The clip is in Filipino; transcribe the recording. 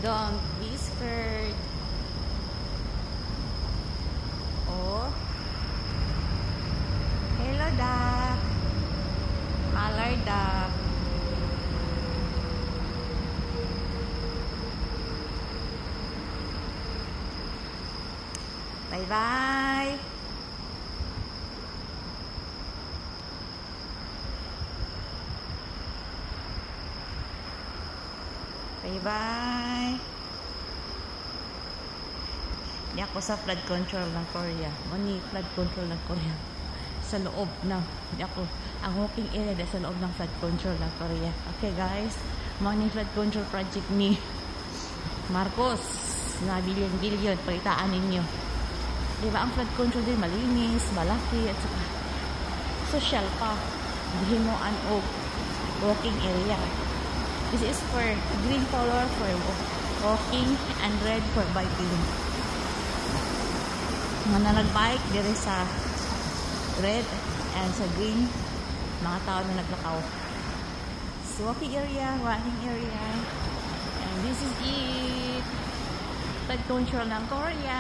Don't be scared. Oh. Hello, duck. Mallard duck. Bye-bye. Bye-bye. Hindi ako sa flood control ng Korea. Mani flood control ng Korea. Sa loob na. Hindi ako. Ang walking area sa loob ng flood control ng Korea. Okay guys. Mani flood control project ni Marcos. Na bilyon-bilyon. Palitaan ninyo. Diba ang flood control din malinis, malaki, at saka social pa. Himuan o walking area. This is for green color for walking and red for biking. Mga nagbike dire sa red and sa green, mga tao na naglakaw. So walking area, and this is it. Flood control ng Korea.